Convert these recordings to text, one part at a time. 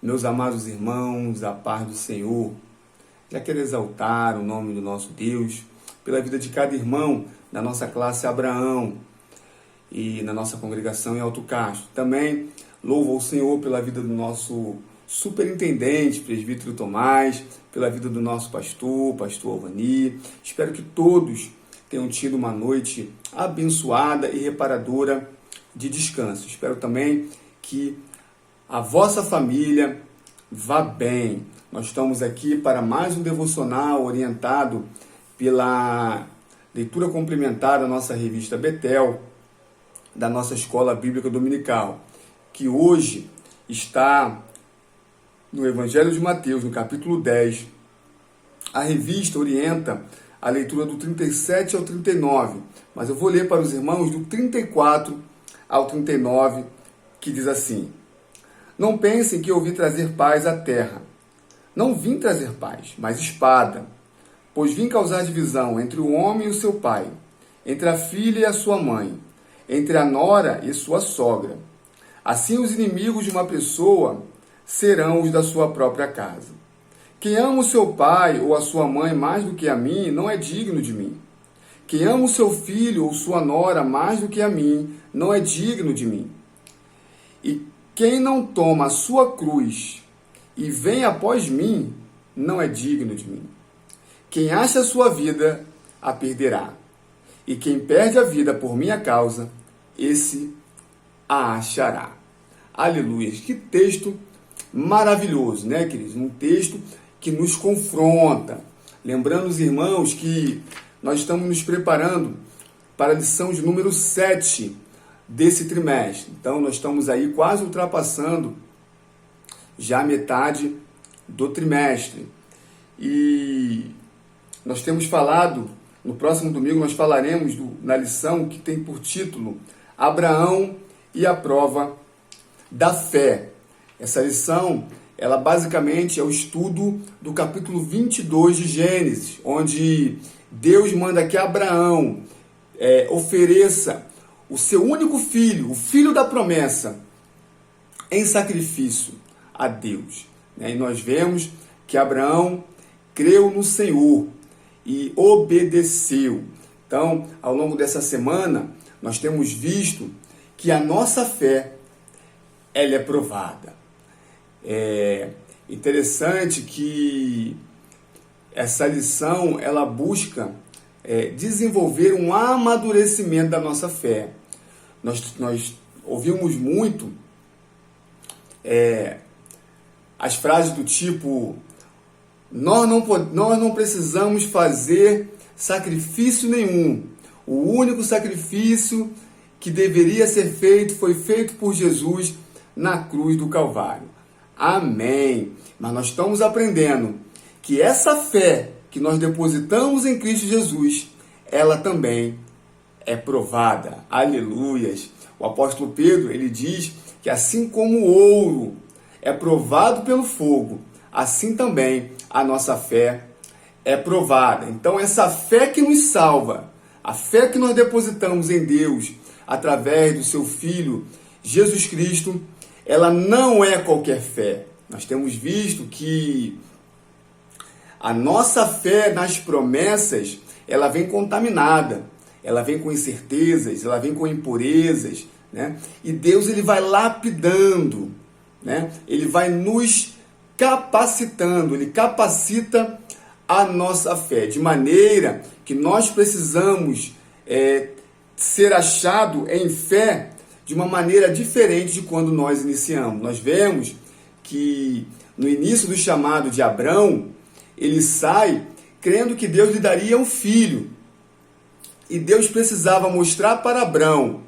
Meus amados irmãos, a paz do Senhor. Já quero exaltar o nome do nosso Deus pela vida de cada irmão da nossa classe Abraão e na nossa congregação em Alto Castro. Também louvo ao Senhor pela vida do nosso superintendente, presbítero Tomás, pela vida do nosso pastor Alvani. Espero que todos tenham tido uma noite abençoada e reparadora de descanso. Espero também que a vossa família vá bem. Nós estamos aqui para mais um devocional orientado pela leitura complementar da nossa revista Betel, da nossa Escola Bíblica Dominical, que hoje está no Evangelho de Mateus, no capítulo 10. A revista orienta a leitura do 37 ao 39, mas eu vou ler para os irmãos do 34 ao 39, que diz assim: Não pensem que eu vim trazer paz à terra. Não vim trazer paz, mas espada. Pois vim causar divisão entre o homem e o seu pai, entre a filha e a sua mãe, entre a nora e sua sogra. Assim os inimigos de uma pessoa serão os da sua própria casa. Quem ama o seu pai ou a sua mãe mais do que a mim, não é digno de mim. Quem ama o seu filho ou sua nora mais do que a mim, não é digno de mim. E quem não toma a sua cruz e vem após mim, não é digno de mim. Quem acha a sua vida, a perderá. E quem perde a vida por minha causa, esse a achará. Aleluia! Que texto maravilhoso, né, queridos? Um texto que nos confronta. Lembrando os irmãos que nós estamos nos preparando para a lição de número 7 desse trimestre. Então, nós estamos aí quase ultrapassando já a metade do trimestre. E nós temos falado, no próximo domingo nós falaremos na lição que tem por título Abraão e a prova da fé. Essa lição, ela basicamente é o estudo do capítulo 22 de Gênesis, onde Deus manda que Abraão ofereça o seu único filho, o filho da promessa, em sacrifício a Deus. E nós vemos que Abraão creu no Senhor e obedeceu. Então, ao longo dessa semana, nós temos visto que a nossa fé, ela é provada. É interessante que essa lição, ela busca desenvolver um amadurecimento da nossa fé. Nós ouvimos muito as frases do tipo: nós não precisamos fazer sacrifício nenhum. O único sacrifício que deveria ser feito foi feito por Jesus na cruz do Calvário. Amém! Mas nós estamos aprendendo que essa fé que nós depositamos em Cristo Jesus, ela também é provada. Aleluias! O apóstolo Pedro, ele diz que assim como o ouro é provado pelo fogo, assim também a nossa fé é provada. Então, essa fé que nos salva, a fé que nós depositamos em Deus através do seu Filho, Jesus Cristo, ela não é qualquer fé. Nós temos visto que a nossa fé nas promessas, ela vem contaminada, ela vem com incertezas, ela vem com impurezas, né? E Deus, ele vai lapidando, né? Ele vai nos capacitando, ele capacita a nossa fé, de maneira que nós precisamos ser achado em fé de uma maneira diferente de quando nós iniciamos. Nós vemos que no início do chamado de Abrão, ele sai crendo que Deus lhe daria um filho. E Deus precisava mostrar para Abrão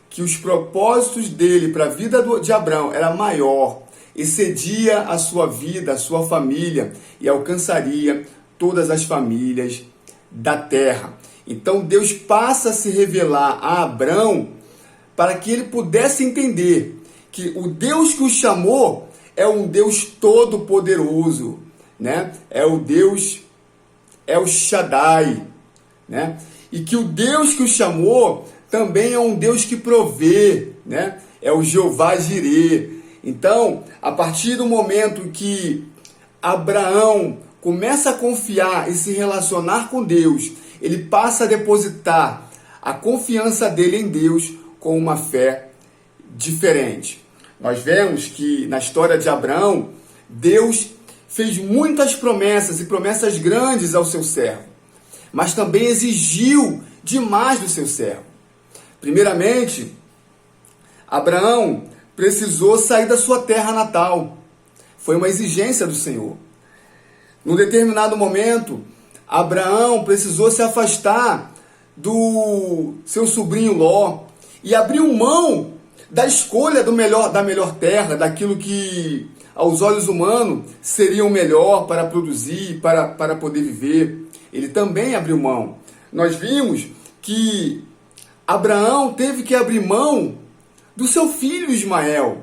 que os propósitos dele para a vida de Abrão era maior, excedia a sua vida, a sua família, e alcançaria todas as famílias da terra. Então Deus passa a se revelar a Abrão para que ele pudesse entender que o Deus que o chamou é um Deus todo-poderoso, né? É o Deus, é o Shaddai, né? E que o Deus que o chamou também é um Deus que provê, né? É o Jeová Jireh. Então, a partir do momento que Abraão começa a confiar e se relacionar com Deus, ele passa a depositar a confiança dele em Deus com uma fé diferente. Nós vemos que na história de Abraão, Deus fez muitas promessas e promessas grandes ao seu servo, mas também exigiu demais do seu servo. Primeiramente, Abraão precisou sair da sua terra natal. Foi uma exigência do Senhor. Num determinado momento, Abraão precisou se afastar do seu sobrinho Ló e abriu mão da escolha da melhor terra, daquilo que aos olhos humanos seria o melhor para produzir, para poder viver. Ele também abriu mão. Nós vimos que Abraão teve que abrir mão do seu filho Ismael.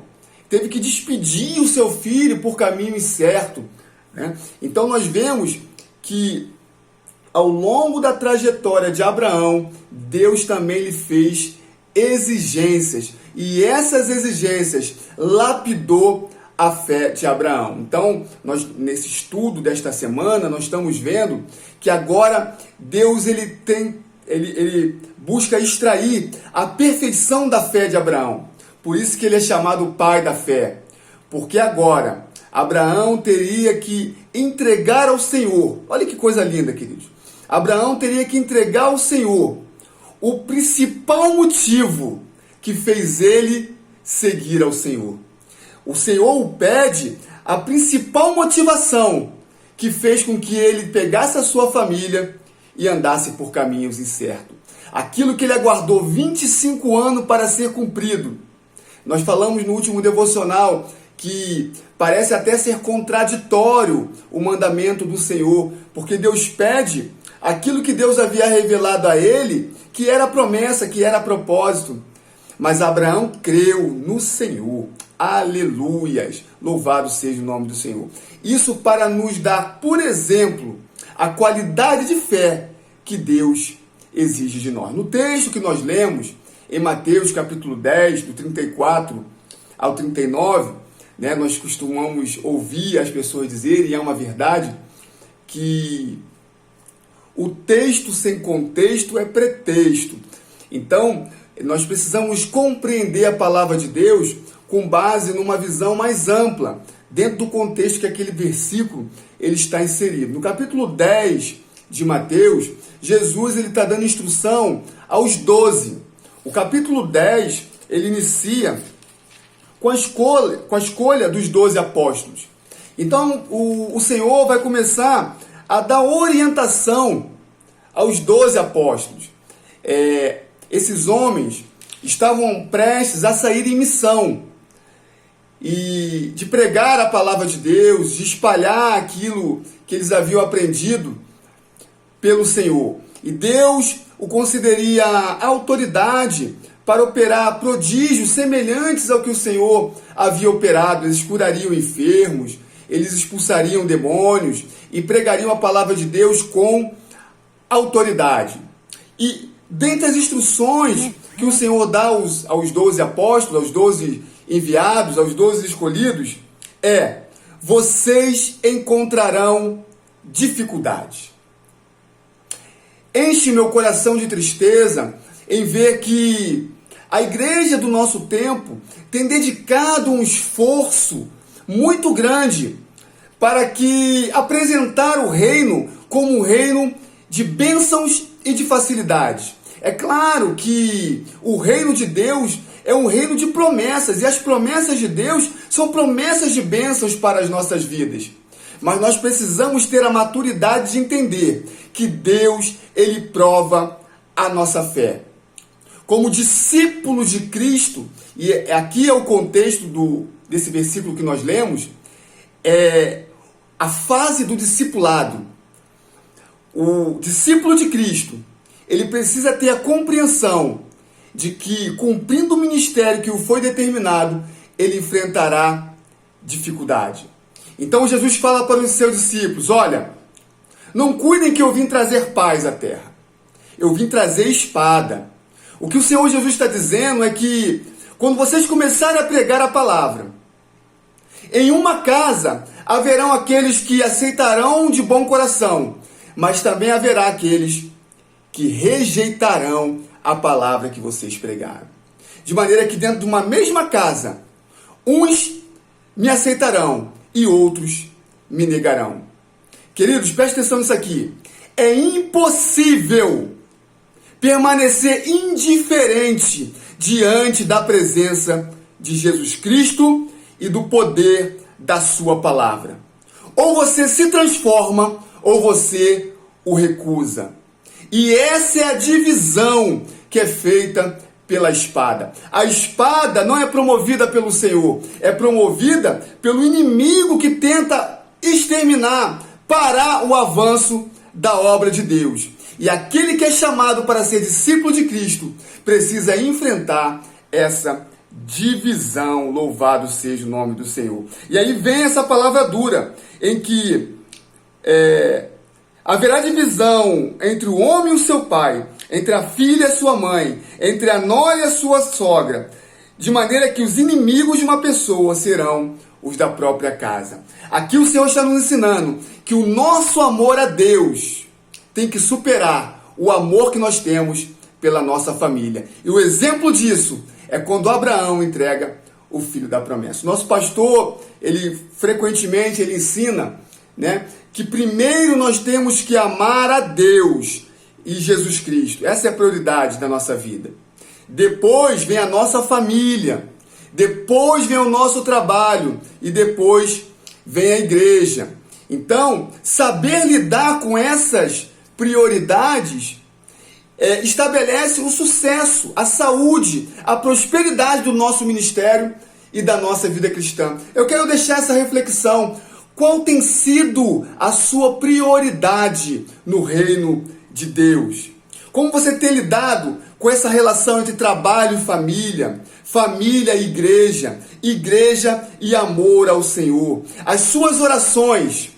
Teve que despedir o seu filho por caminho incerto, né? Então nós vemos que ao longo da trajetória de Abraão, Deus também lhe fez exigências. E essas exigências lapidou a fé de Abraão. Então, nesse estudo desta semana, nós estamos vendo que agora Deus ele busca extrair a perfeição da fé de Abraão. Por isso que ele é chamado o pai da fé. Porque agora Abraão teria que entregar ao Senhor. Olha que coisa linda, queridos. Abraão teria que entregar ao Senhor o principal motivo que fez ele seguir ao Senhor. O Senhor o pede a principal motivação que fez com que ele pegasse a sua família e andasse por caminhos incertos. Aquilo que ele aguardou 25 anos para ser cumprido. Nós falamos no último devocional que parece até ser contraditório o mandamento do Senhor, porque Deus pede aquilo que Deus havia revelado a ele, que era promessa, que era propósito. Mas Abraão creu no Senhor. Aleluias! Louvado seja o nome do Senhor. Isso para nos dar, por exemplo, a qualidade de fé que Deus exige de nós. No texto que nós lemos, em Mateus capítulo 10, do 34 ao 39, né, nós costumamos ouvir as pessoas dizerem, e é uma verdade, que o texto sem contexto é pretexto. Então, nós precisamos compreender a palavra de Deus com base numa visão mais ampla, dentro do contexto que aquele versículo ele está inserido. No capítulo 10 de Mateus, Jesus está dando instrução aos 12. O capítulo 10, ele inicia com a escolha dos 12 apóstolos. Então, o Senhor vai começar a dar orientação aos 12 apóstolos. Esses homens estavam prestes a sair em missão e de pregar a palavra de Deus, de espalhar aquilo que eles haviam aprendido pelo Senhor. E Deus o concederia autoridade para operar prodígios semelhantes ao que o Senhor havia operado. Eles curariam enfermos, eles expulsariam demônios e pregariam a palavra de Deus com autoridade. E dentre as instruções que o Senhor dá aos 12 apóstolos, aos 12 enviados, aos 12 escolhidos, vocês encontrarão dificuldades. Enche meu coração de tristeza em ver que a igreja do nosso tempo tem dedicado um esforço muito grande para que apresentar o reino como um reino de bênçãos e de facilidades. É claro que o reino de Deus é um reino de promessas, e as promessas de Deus são promessas de bênçãos para as nossas vidas. Mas nós precisamos ter a maturidade de entender que Deus, ele prova a nossa fé. Como discípulos de Cristo, e aqui é o contexto desse versículo que nós lemos, é a fase do discipulado. O discípulo de Cristo, ele precisa ter a compreensão de que, cumprindo o ministério que o foi determinado, ele enfrentará dificuldade. Então Jesus fala para os seus discípulos: olha, não cuidem que eu vim trazer paz à terra. Eu vim trazer espada. O que o Senhor Jesus está dizendo é que, quando vocês começarem a pregar a palavra, Em uma casa haverão aqueles que aceitarão de bom coração, mas também haverá aqueles que rejeitarão a palavra que vocês pregaram. De maneira que dentro de uma mesma casa, uns me aceitarão e outros me negarão. Queridos, preste atenção nisso aqui. É impossível permanecer indiferente diante da presença de Jesus Cristo e do poder da sua palavra. Ou você se transforma, ou você o recusa. E essa é a divisão que é feita pela espada. A espada não é promovida pelo Senhor, é promovida pelo inimigo que tenta exterminar, parar o avanço da obra de Deus. E aquele que é chamado para ser discípulo de Cristo precisa enfrentar essa divisão. Louvado seja o nome do Senhor. E aí vem essa palavra dura, em que haverá divisão entre o homem e o seu pai, entre a filha e a sua mãe, entre a nora e a sua sogra, de maneira que os inimigos de uma pessoa serão os da própria casa. Aqui o Senhor está nos ensinando que o nosso amor a Deus tem que superar o amor que nós temos pela nossa família. E o exemplo disso é quando Abraão entrega o filho da promessa. Nosso pastor, ele frequentemente ensina, que primeiro nós temos que amar a Deus e Jesus Cristo. Essa é a prioridade da nossa vida. Depois vem a nossa família, depois vem o nosso trabalho e depois vem a igreja. Então, saber lidar com essas prioridades estabelece o sucesso, a saúde, a prosperidade do nosso ministério e da nossa vida cristã. Eu quero deixar essa reflexão. Qual tem sido a sua prioridade no reino de Deus? Como você tem lidado com essa relação entre trabalho e família, família e igreja, igreja e amor ao Senhor? As suas orações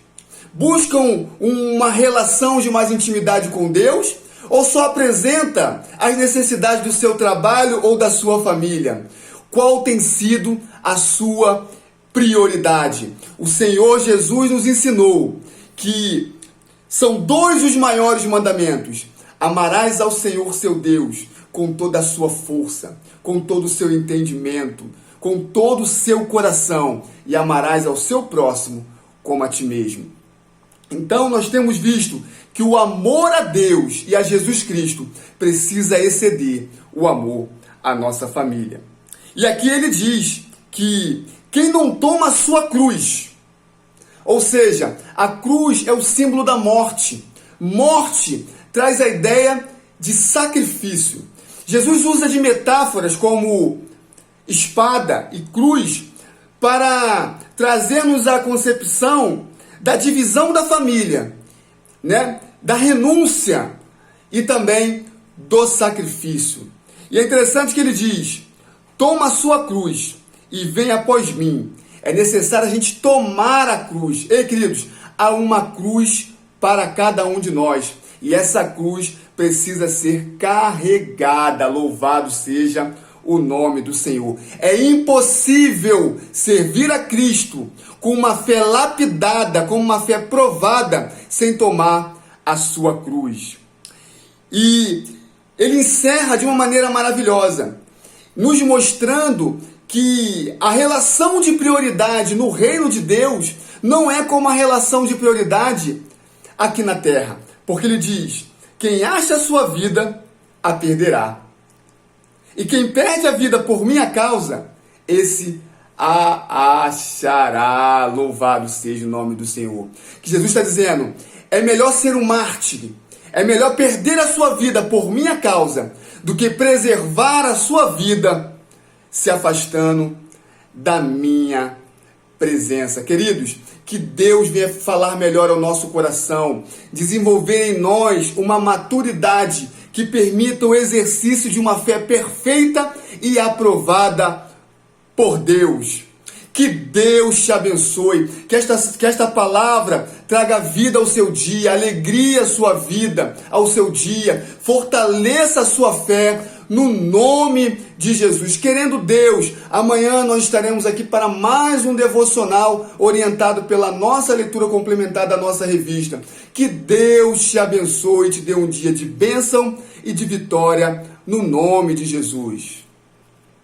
buscam uma relação de mais intimidade com Deus ou só apresenta as necessidades do seu trabalho ou da sua família? Qual tem sido a sua prioridade? O Senhor Jesus nos ensinou que são 2 os maiores mandamentos. Amarás ao Senhor seu Deus com toda a sua força, com todo o seu entendimento, com todo o seu coração, e amarás ao seu próximo como a ti mesmo. Então nós temos visto que o amor a Deus e a Jesus Cristo precisa exceder o amor à nossa família. E aqui ele diz que quem não toma a sua cruz, ou seja, a cruz é o símbolo da morte. Morte traz a ideia de sacrifício. Jesus usa de metáforas como espada e cruz para trazer-nos a concepção da divisão da família, da renúncia e também do sacrifício. E é interessante que ele diz: toma a sua cruz e vem após mim. É necessário a gente tomar a cruz. Ei, queridos, há uma cruz para cada um de nós. E essa cruz precisa ser carregada. Louvado seja o nome do Senhor. É impossível servir a Cristo com uma fé lapidada, com uma fé provada, sem tomar a sua cruz. E ele encerra de uma maneira maravilhosa, nos mostrando que a relação de prioridade no reino de Deus não é como a relação de prioridade aqui na terra. Porque ele diz: quem acha a sua vida, a perderá. E quem perde a vida por minha causa, esse a achará. Louvado seja o nome do Senhor. Que Jesus está dizendo: é melhor ser um mártir, é melhor perder a sua vida por minha causa, do que preservar a sua vida se afastando da minha presença. Queridos, que Deus venha falar melhor ao nosso coração, desenvolver em nós uma maturidade que permita o exercício de uma fé perfeita e aprovada por Deus. Que Deus te abençoe, que esta palavra traga vida ao seu dia, alegria à sua vida, ao seu dia, fortaleça a sua fé no nome de Jesus. Querendo Deus, amanhã nós estaremos aqui para mais um devocional orientado pela nossa leitura complementar da nossa revista. Que Deus te abençoe e te dê um dia de bênção e de vitória no nome de Jesus.